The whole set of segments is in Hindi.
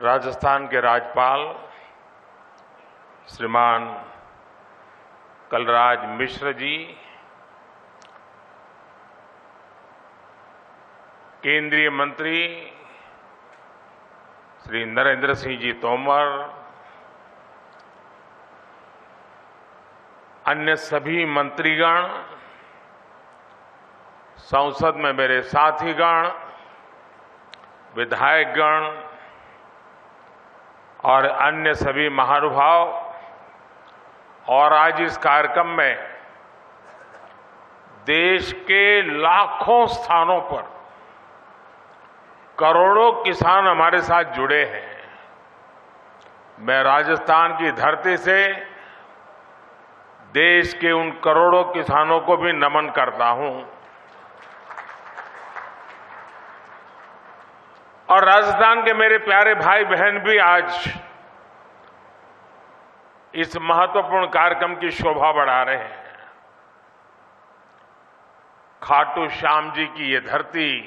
राजस्थान के राज्यपाल श्रीमान कलराज मिश्र जी, केंद्रीय मंत्री श्री नरेंद्र सिंह जी तोमर, अन्य सभी मंत्रीगण, संसद में मेरे साथीगण, विधायकगण और अन्य सभी महानुभाव, और आज इस कार्यक्रम में देश के लाखों स्थानों पर करोड़ों किसान हमारे साथ जुड़े हैं। मैं राजस्थान की धरती से देश के उन करोड़ों किसानों को भी नमन करता हूं और राजस्थान के मेरे प्यारे भाई बहन भी आज इस महत्वपूर्ण कार्यक्रम की शोभा बढ़ा रहे हैं। खाटू श्याम जी की ये धरती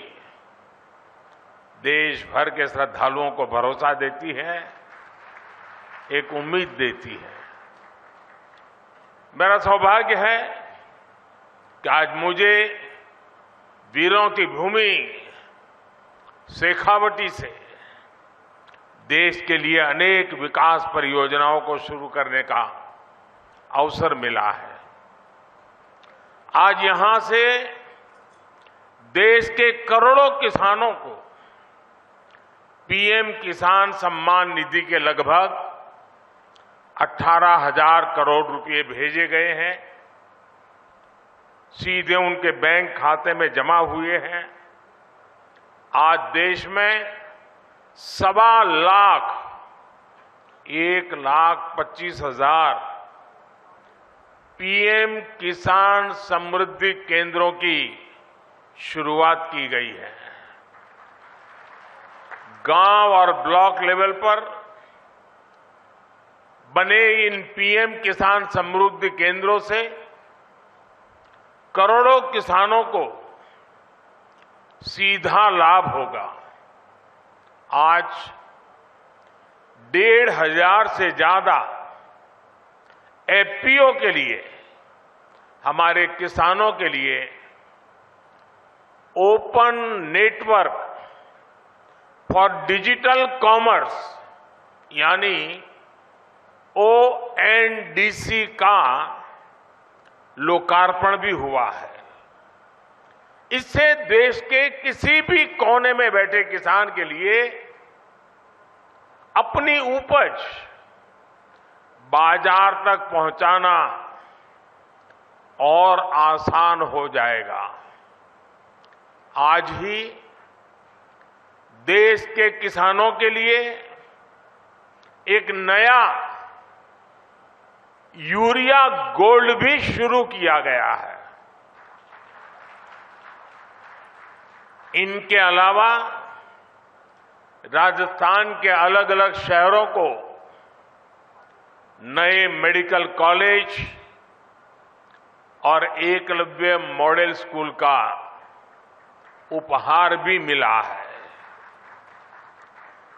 देश भर के श्रद्धालुओं को भरोसा देती है, एक उम्मीद देती है। मेरा सौभाग्य है कि आज मुझे वीरों की भूमि शेखावटी से देश के लिए अनेक विकास परियोजनाओं को शुरू करने का अवसर मिला है। आज यहां से देश के करोड़ों किसानों को पीएम किसान सम्मान निधि के लगभग 18,000 करोड़ रुपए भेजे गए हैं, सीधे उनके बैंक खाते में जमा हुए हैं। आज देश में 1,25,000 पीएम किसान समृद्धि केंद्रों की शुरुआत की गई है। गांव और ब्लॉक लेवल पर बने इन पीएम किसान समृद्धि केंद्रों से करोड़ों किसानों को सीधा लाभ होगा। आज 1,500 से ज्यादा एफपीओ के लिए, हमारे किसानों के लिए open network for digital commerce यानी ONDC का लोकार्पण भी हुआ है। इससे देश के किसी भी कोने में बैठे किसान के लिए अपनी उपज बाजार तक पहुंचाना और आसान हो जाएगा। आज ही देश के किसानों के लिए एक नया यूरिया गोल्ड भी शुरू किया गया है। इनके अलावा राजस्थान के अलग अलग शहरों को नए मेडिकल कॉलेज और एकलव्य मॉडल स्कूल का उपहार भी मिला है।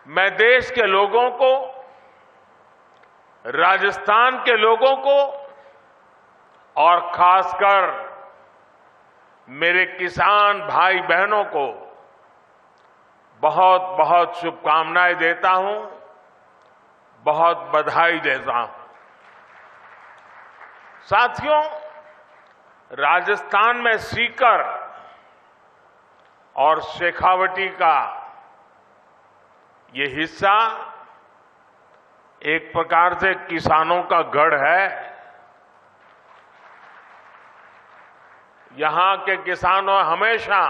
मैं देश के लोगों को, राजस्थान के लोगों को और खासकर मेरे किसान भाई बहनों को बहुत बहुत शुभकामनाएं देता हूं, बहुत बधाई देता हूं। साथियों, राजस्थान में सीकर और शेखावटी का ये हिस्सा एक प्रकार से किसानों का गढ़ है। यहां के किसानों हमेशा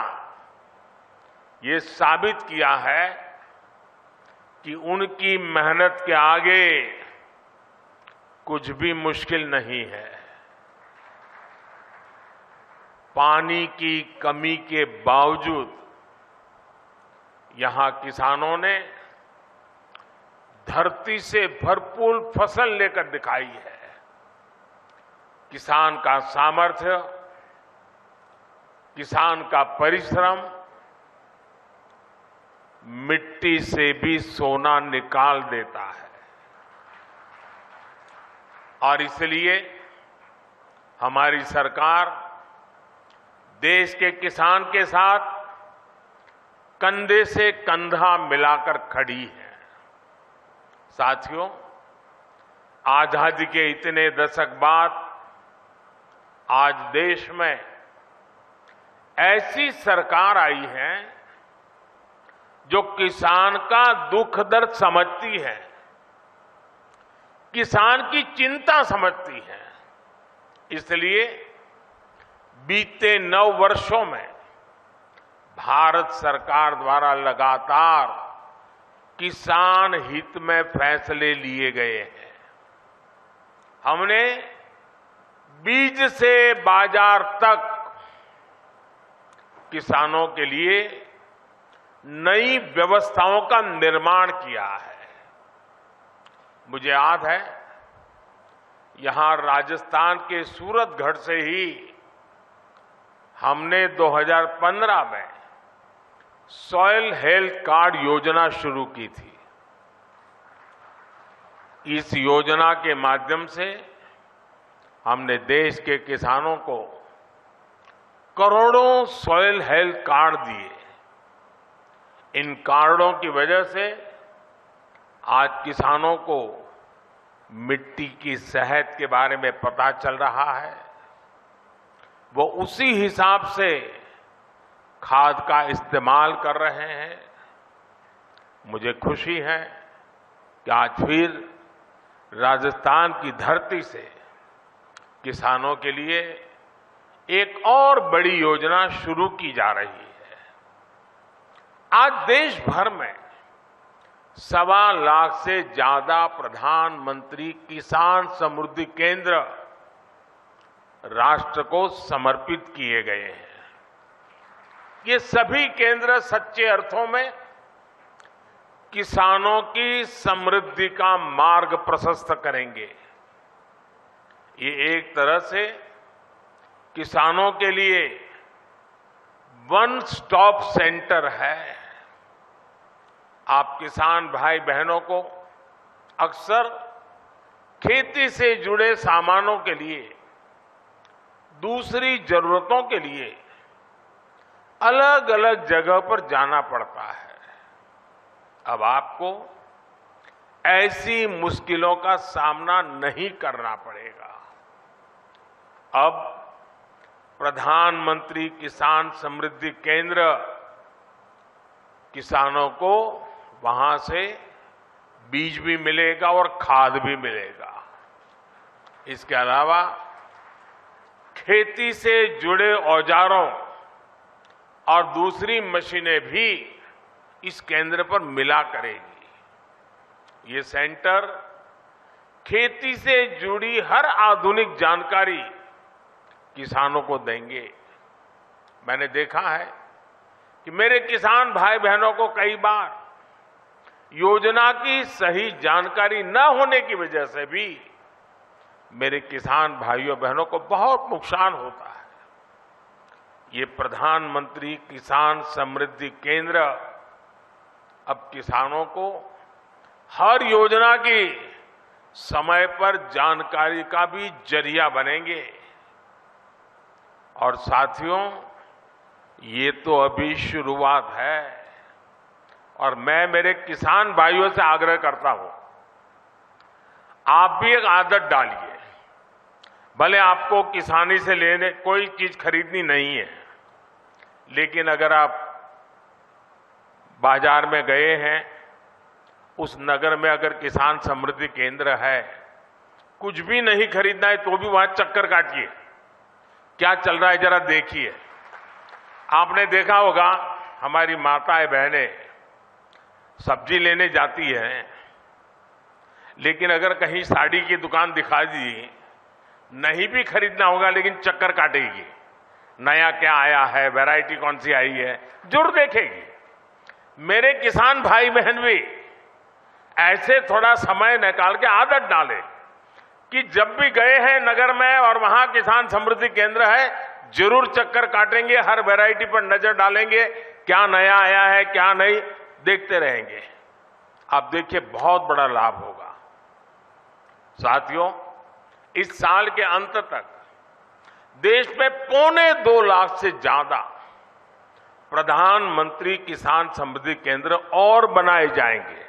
ये साबित किया है कि उनकी मेहनत के आगे कुछ भी मुश्किल नहीं है। पानी की कमी के बावजूद यहां किसानों ने धरती से भरपूर फसल लेकर दिखाई है। किसान का सामर्थ्य, किसान का परिश्रम मिट्टी से भी सोना निकाल देता है। और इसलिए हमारी सरकार देश के किसान के साथ कंधे से कंधा मिलाकर खड़ी है। साथियों, आजादी के इतने दशक बाद आज देश में ऐसी सरकार आई है जो किसान का दुख दर्द समझती है, किसान की चिंता समझती है। इसलिए बीते 9 वर्षों में भारत सरकार द्वारा लगातार किसान हित में फैसले लिए गए हैं। हमने बीज से बाजार तक किसानों के लिए नई व्यवस्थाओं का निर्माण किया है। मुझे याद है, यहां राजस्थान के सूरतगढ़ से ही हमने 2015 में सॉइल हेल्थ कार्ड योजना शुरू की थी। इस योजना के माध्यम से हमने देश के किसानों को करोड़ों सॉइल हेल्थ कार्ड दिए। इन कार्डों की वजह से आज किसानों को मिट्टी की सेहत के बारे में पता चल रहा है। वो उसी हिसाब से खाद का इस्तेमाल कर रहे हैं। मुझे खुशी है कि आज फिर राजस्थान की धरती से किसानों के लिए एक और बड़ी योजना शुरू की जा रही है। आज देश भर में 1.25 लाख से ज्यादा प्रधानमंत्री किसान समृद्धि केंद्र राष्ट्र को समर्पित किए गए हैं। ये सभी केंद्र सच्चे अर्थों में किसानों की समृद्धि का मार्ग प्रशस्त करेंगे। ये एक तरह से किसानों के लिए वन स्टॉप सेंटर है। आप किसान भाई बहनों को अक्सर खेती से जुड़े सामानों के लिए, दूसरी जरूरतों के लिए अलग अलग जगह पर जाना पड़ता है। अब आपको ऐसी मुश्किलों का सामना नहीं करना पड़ेगा। अब प्रधानमंत्री किसान समृद्धि केंद्र किसानों को वहां से बीज भी मिलेगा और खाद भी मिलेगा। इसके अलावा खेती से जुड़े औजारों और दूसरी मशीनें भी इस केंद्र पर मिला करेगी। ये सेंटर खेती से जुड़ी हर आधुनिक जानकारी किसानों को देंगे। मैंने देखा है कि मेरे किसान भाई बहनों को कई बार योजना की सही जानकारी न होने की वजह से भी मेरे किसान भाइयों बहनों को बहुत नुकसान होता है। ये प्रधानमंत्री किसान समृद्धि केंद्र अब किसानों को हर योजना की समय पर जानकारी का भी जरिया बनेंगे। और साथियों, ये तो अभी शुरुआत है और मैं मेरे किसान भाइयों से आग्रह करता हूं, आप भी एक आदत डालिए। भले आपको किसानी से लेने कोई चीज खरीदनी नहीं है, लेकिन अगर आप बाजार में गए हैं, उस नगर में अगर किसान समृद्धि केंद्र है, कुछ भी नहीं खरीदना है तो भी वहां चक्कर काटिए, क्या चल रहा है जरा देखिए। आपने देखा होगा हमारी माताएं बहनें सब्जी लेने जाती हैं, लेकिन अगर कहीं साड़ी की दुकान दिखा दी, नहीं भी खरीदना होगा लेकिन चक्कर काटेगी, नया क्या आया है, वैरायटी कौन सी आई है, जरूर देखेगी। मेरे किसान भाई बहन भी ऐसे थोड़ा समय निकाल के आदत डालें कि जब भी गए हैं नगर में और वहां किसान समृद्धि केंद्र है, जरूर चक्कर काटेंगे, हर वैरायटी पर नजर डालेंगे, क्या नया आया है क्या नहीं, देखते रहेंगे। आप देखिए बहुत बड़ा लाभ होगा। साथियों, इस साल के अंत तक देश में 2.25 लाख से ज्यादा प्रधानमंत्री किसान समृद्धि केंद्र और बनाए जाएंगे।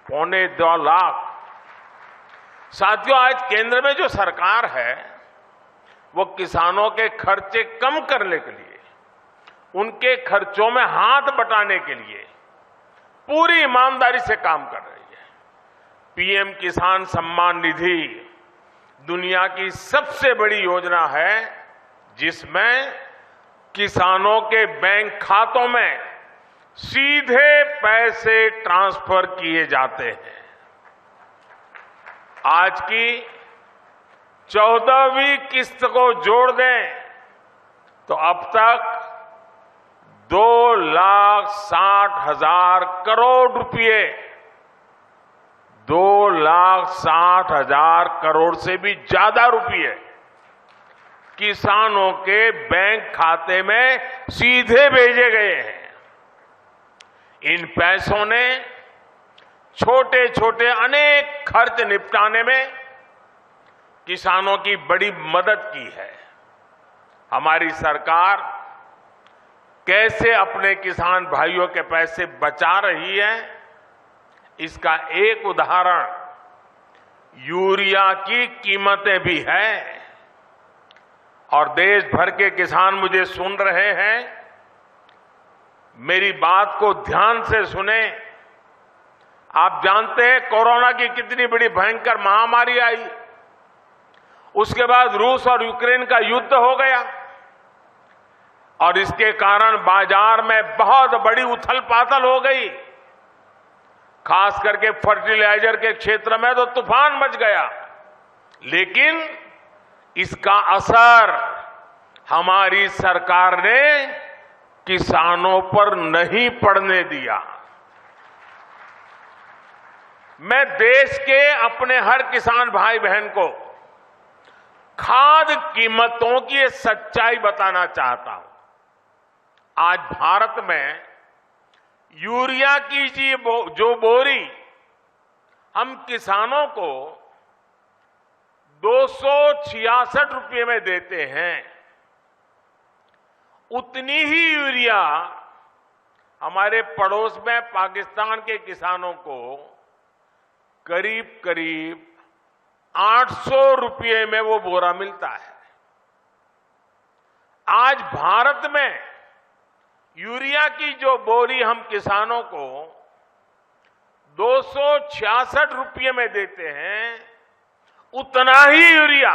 2.25 लाख। साथियों, आज केंद्र में जो सरकार है वो किसानों के खर्चे कम करने के लिए, उनके खर्चों में हाथ बटाने के लिए पूरी ईमानदारी से काम कर रही है। पीएम किसान सम्मान निधि दुनिया की सबसे बड़ी योजना है जिसमें किसानों के बैंक खातों में सीधे पैसे ट्रांसफर किए जाते हैं। आज की 14वीं किस्त को जोड़ दें तो अब तक 2,60,000 करोड़ रुपए, 2,60,000 करोड़ से भी ज्यादा रुपए किसानों के बैंक खाते में सीधे भेजे गए हैं। इन पैसों ने छोटे छोटे अनेक खर्च निपटाने में किसानों की बड़ी मदद की है। हमारी सरकार कैसे अपने किसान भाइयों के पैसे बचा रही है, इसका एक उदाहरण यूरिया की कीमतें भी हैं। और देश भर के किसान मुझे सुन रहे हैं, मेरी बात को ध्यान से सुने। आप जानते हैं कोरोना की कितनी बड़ी भयंकर महामारी आई, उसके बाद रूस और यूक्रेन का युद्ध हो गया और इसके कारण बाजार में बहुत बड़ी उथल पाथल हो गई। खास करके फर्टिलाइजर के क्षेत्र में तो तूफान मच गया, लेकिन इसका असर हमारी सरकार ने किसानों पर नहीं पड़ने दिया। मैं देश के अपने हर किसान भाई बहन को खाद कीमतों की ये सच्चाई बताना चाहता हूं। आज भारत में यूरिया की जो बोरी हम किसानों को 266 रुपये में देते हैं, उतनी ही यूरिया हमारे पड़ोस में पाकिस्तान के किसानों को करीब करीब 800 रुपये में वो बोरा मिलता है। आज भारत में यूरिया की जो बोरी हम किसानों को 266 रुपये में देते हैं, उतना ही यूरिया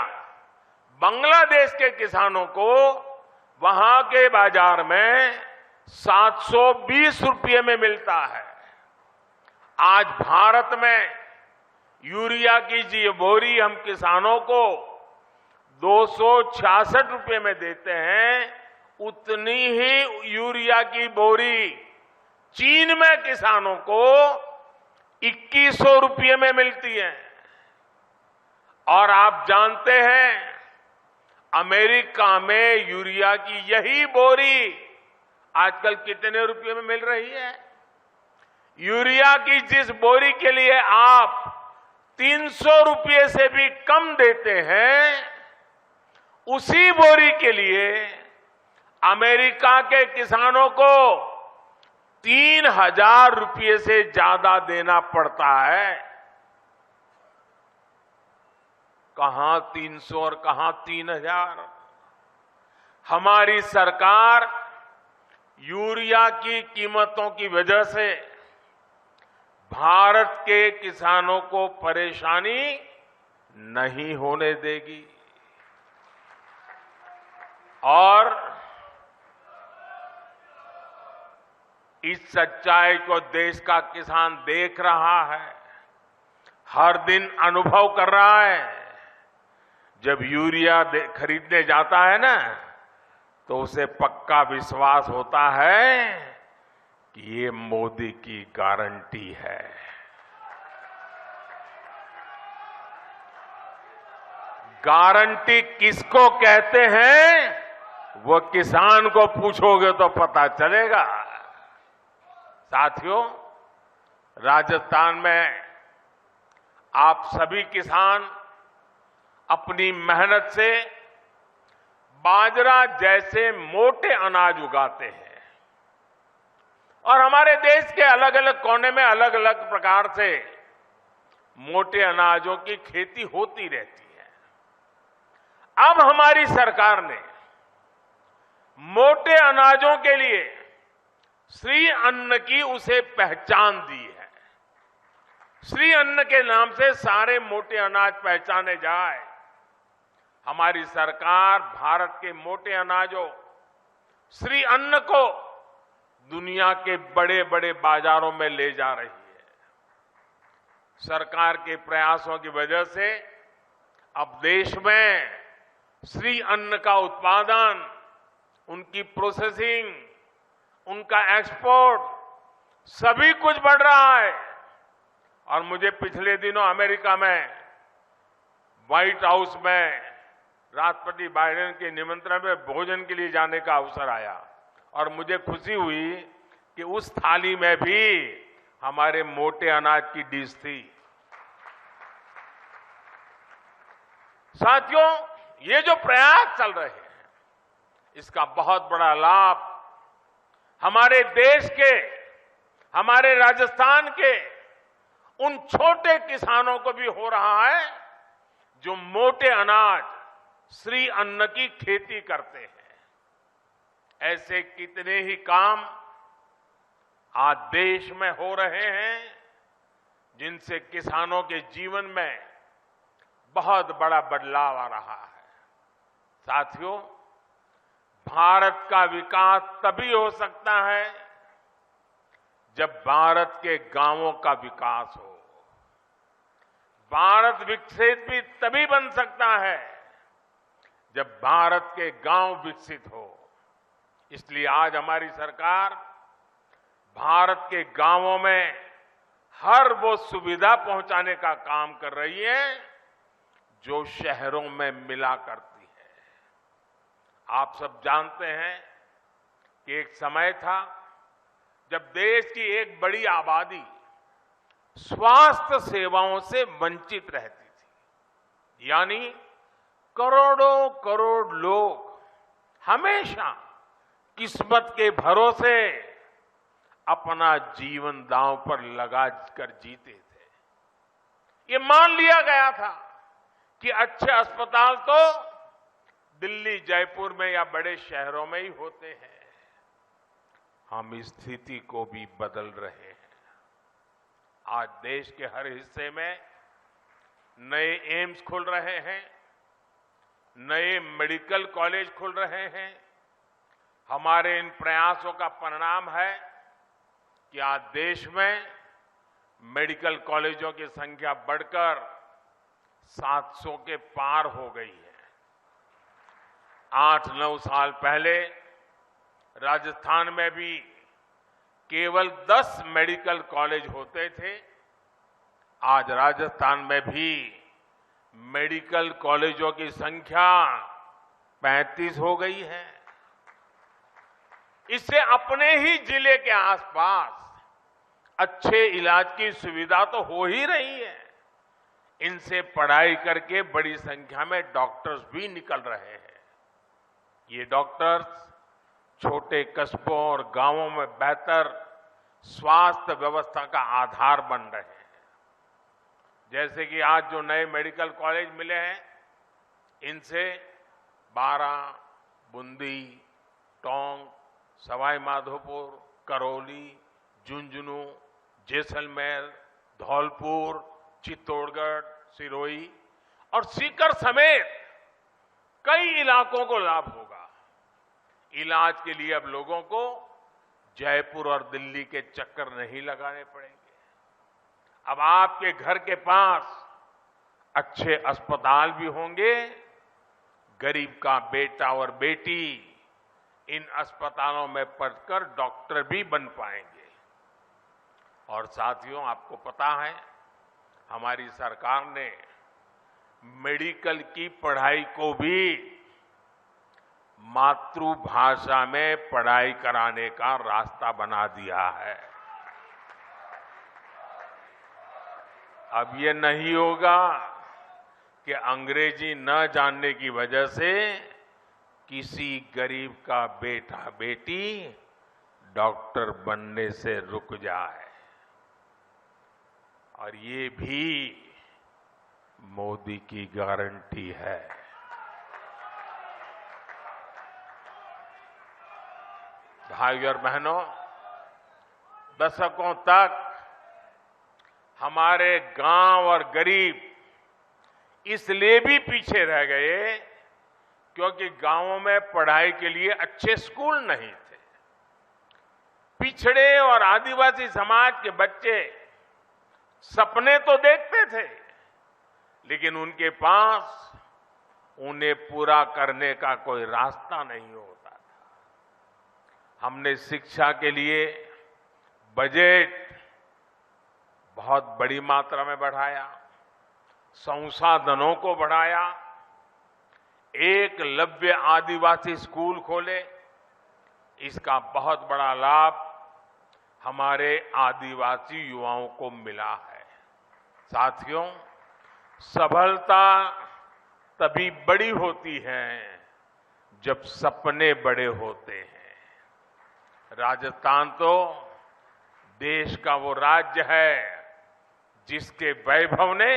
बांग्लादेश के किसानों को वहां के बाजार में 720 रुपये में मिलता है। आज भारत में यूरिया की जो बोरी हम किसानों को 266 रुपये में देते हैं, उतनी ही यूरिया की बोरी चीन में किसानों को 2100 रुपये में मिलती है। और आप जानते हैं अमेरिका में यूरिया की यही बोरी आजकल कितने रुपये में मिल रही है? यूरिया की जिस बोरी के लिए आप 300 रुपये से भी कम देते हैं, उसी बोरी के लिए अमेरिका के किसानों को 3,000 रुपये से ज्यादा देना पड़ता है। कहां 300 और कहां 3,000? हमारी सरकार यूरिया की कीमतों की वजह से भारत के किसानों को परेशानी नहीं होने देगी। और इस सच्चाई को देश का किसान देख रहा है, हर दिन अनुभव कर रहा है। जब यूरिया खरीदने जाता है ना, तो उसे पक्का विश्वास होता है कि ये मोदी की गारंटी है। गारंटी किसको कहते हैं, वो किसान को पूछोगे तो पता चलेगा। साथियों, राजस्थान में आप सभी किसान अपनी मेहनत से बाजरा जैसे मोटे अनाज उगाते हैं और हमारे देश के अलग अलग कोने में अलग अलग प्रकार से मोटे अनाजों की खेती होती रहती है। अब हमारी सरकार ने मोटे अनाजों के लिए श्री अन्न की उसे पहचान दी है। श्री अन्न के नाम से सारे मोटे अनाज पहचाने जाए। हमारी सरकार भारत के मोटे अनाजों श्री अन्न को दुनिया के बड़े बड़े बाजारों में ले जा रही है। सरकार के प्रयासों की वजह से अब देश में श्री अन्न का उत्पादन, उनकी प्रोसेसिंग, उनका एक्सपोर्ट सभी कुछ बढ़ रहा है। और मुझे पिछले दिनों अमेरिका में व्हाइट हाउस में राष्ट्रपति बाइडेन के निमंत्रण में भोजन के लिए जाने का अवसर आया और मुझे खुशी हुई कि उस थाली में भी हमारे मोटे अनाज की डिश थी। साथियों, ये जो प्रयास चल रहे हैं इसका बहुत बड़ा लाभ हमारे देश के, हमारे राजस्थान के उन छोटे किसानों को भी हो रहा है जो मोटे अनाज श्री अन्न की खेती करते हैं। ऐसे कितने ही काम आज देश में हो रहे हैं जिनसे किसानों के जीवन में बहुत बड़ा बदलाव आ रहा है। साथियों, भारत का विकास तभी हो सकता है जब भारत के गांवों का विकास हो। भारत विकसित भी तभी बन सकता है जब भारत के गांव विकसित हो। इसलिए आज हमारी सरकार भारत के गांवों में हर वो सुविधा पहुंचाने का काम कर रही है जो शहरों में मिला करती है। आप सब जानते हैं कि एक समय था जब देश की एक बड़ी आबादी स्वास्थ्य सेवाओं से वंचित रहती थी। यानी करोड़ों करोड़ लोग हमेशा किस्मत के भरोसे अपना जीवन दांव पर लगा कर जीते थे। ये मान लिया गया था कि अच्छे अस्पताल तो दिल्ली, जयपुर में या बड़े शहरों में ही होते हैं। हम इस स्थिति को भी बदल रहे हैं। आज देश के हर हिस्से में नए एम्स खुल रहे हैं, नए मेडिकल कॉलेज खुल रहे हैं। हमारे इन प्रयासों का परिणाम है कि आज देश में मेडिकल कॉलेजों की संख्या बढ़कर 700 के पार हो गई है। 8-9 साल पहले राजस्थान में भी केवल 10 मेडिकल कॉलेज होते थे। आज राजस्थान में भी मेडिकल कॉलेजों की संख्या 35 हो गई है। इससे अपने ही जिले के आसपास अच्छे इलाज की सुविधा तो हो ही रही है। इनसे पढ़ाई करके बड़ी संख्या में डॉक्टर्स भी निकल रहे हैं। ये डॉक्टर्स छोटे कस्बों और गांवों में बेहतर स्वास्थ्य व्यवस्था का आधार बन रहे हैं। जैसे कि आज जो नए मेडिकल कॉलेज मिले हैं, इनसे बारां, बूंदी, टोंक, सवाई माधोपुर, करौली, झुंझुनू, जैसलमेर, धौलपुर, चित्तौड़गढ़, सिरोही और सीकर समेत कई इलाकों को लाभ होगा। इलाज के लिए अब लोगों को जयपुर और दिल्ली के चक्कर नहीं लगाने पड़ेंगे। अब आपके घर के पास अच्छे अस्पताल भी होंगे। गरीब का बेटा और बेटी इन अस्पतालों में पढ़कर डॉक्टर भी बन पाएंगे। और साथियों, आपको पता है हमारी सरकार ने मेडिकल की पढ़ाई को भी मातृभाषा में पढ़ाई कराने का रास्ता बना दिया है। अब ये नहीं होगा कि अंग्रेजी न जानने की वजह से किसी गरीब का बेटा बेटी डॉक्टर बनने से रुक जाए। और ये भी मोदी की गारंटी है। भाइयों और बहनों, दशकों तक हमारे गांव और गरीब इसलिए भी पीछे रह गए क्योंकि गांवों में पढ़ाई के लिए अच्छे स्कूल नहीं थे। पिछड़े और आदिवासी समाज के बच्चे सपने तो देखते थे, लेकिन उनके पास उन्हें पूरा करने का कोई रास्ता नहीं होता था। हमने शिक्षा के लिए बजट बहुत बड़ी मात्रा में बढ़ाया, संसाधनों को बढ़ाया, एकलव्य आदिवासी स्कूल खोले। इसका बहुत बड़ा लाभ हमारे आदिवासी युवाओं को मिला है। साथियों, सफलता तभी बड़ी होती है जब सपने बड़े होते हैं। राजस्थान तो देश का वो राज्य है जिसके वैभव ने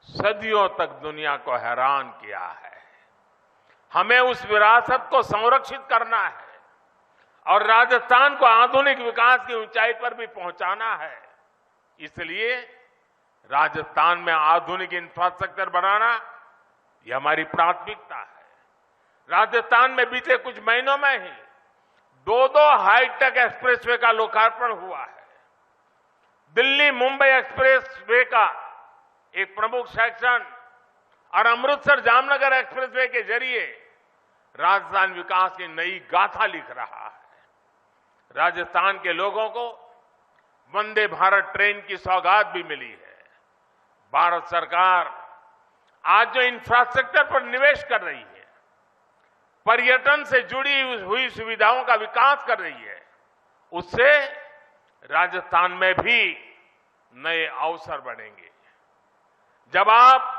सदियों तक दुनिया को हैरान किया है। हमें उस विरासत को संरक्षित करना है और राजस्थान को आधुनिक विकास की ऊंचाई पर भी पहुंचाना है। इसलिए राजस्थान में आधुनिक इंफ्रास्ट्रक्चर बनाना यह हमारी प्राथमिकता है। राजस्थान में बीते कुछ महीनों में ही दो हाईटेक एक्सप्रेसवे का लोकार्पण हुआ है। दिल्ली मुंबई एक्सप्रेसवे का एक प्रमुख सेक्शन और अमृतसर जामनगर एक्सप्रेसवे के जरिए राजस्थान विकास की नई गाथा लिख रहा है। राजस्थान के लोगों को वंदे भारत ट्रेन की सौगात भी मिली है। भारत सरकार आज जो इंफ्रास्ट्रक्चर पर निवेश कर रही है, पर्यटन से जुड़ी हुई सुविधाओं का विकास कर रही है, उससे राजस्थान में भी नए अवसर बनेंगे। जब आप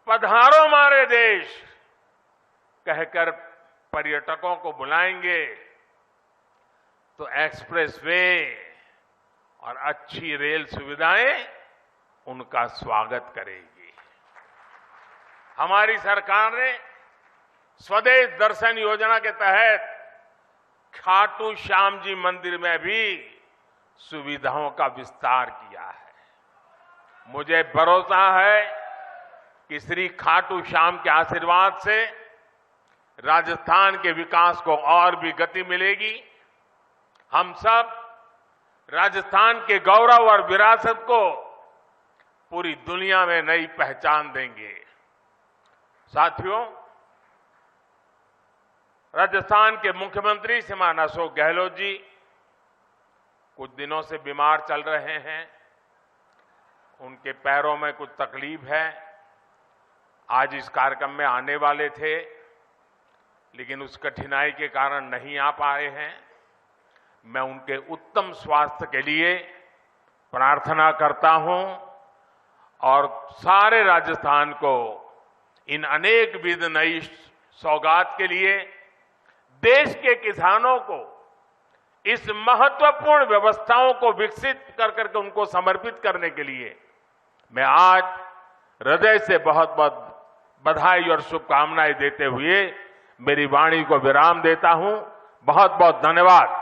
पधारो हमारे देश कहकर पर्यटकों को बुलाएंगे तो एक्सप्रेसवे और अच्छी रेल सुविधाएं उनका स्वागत करेगी। हमारी सरकार ने स्वदेश दर्शन योजना के तहत खाटू श्याम जी मंदिर में भी सुविधाओं का विस्तार किया है। मुझे भरोसा है कि श्री खाटू श्याम के आशीर्वाद से राजस्थान के विकास को और भी गति मिलेगी। हम सब राजस्थान के गौरव और विरासत को पूरी दुनिया में नई पहचान देंगे। साथियों, राजस्थान के मुख्यमंत्री श्रीमान अशोक गहलोत जी कुछ दिनों से बीमार चल रहे हैं। उनके पैरों में कुछ तकलीफ है। आज इस कार्यक्रम में आने वाले थे, लेकिन उस कठिनाई के कारण नहीं आ पाए हैं। मैं उनके उत्तम स्वास्थ्य के लिए प्रार्थना करता हूं और सारे राजस्थान को इन अनेक विध नई सौगात के लिए, देश के किसानों को इस महत्वपूर्ण व्यवस्थाओं को विकसित कर करके उनको समर्पित करने के लिए मैं आज हृदय से बहुत बहुत बधाई और शुभकामनाएं देते हुए मेरी वाणी को विराम देता हूं। बहुत बहुत धन्यवाद।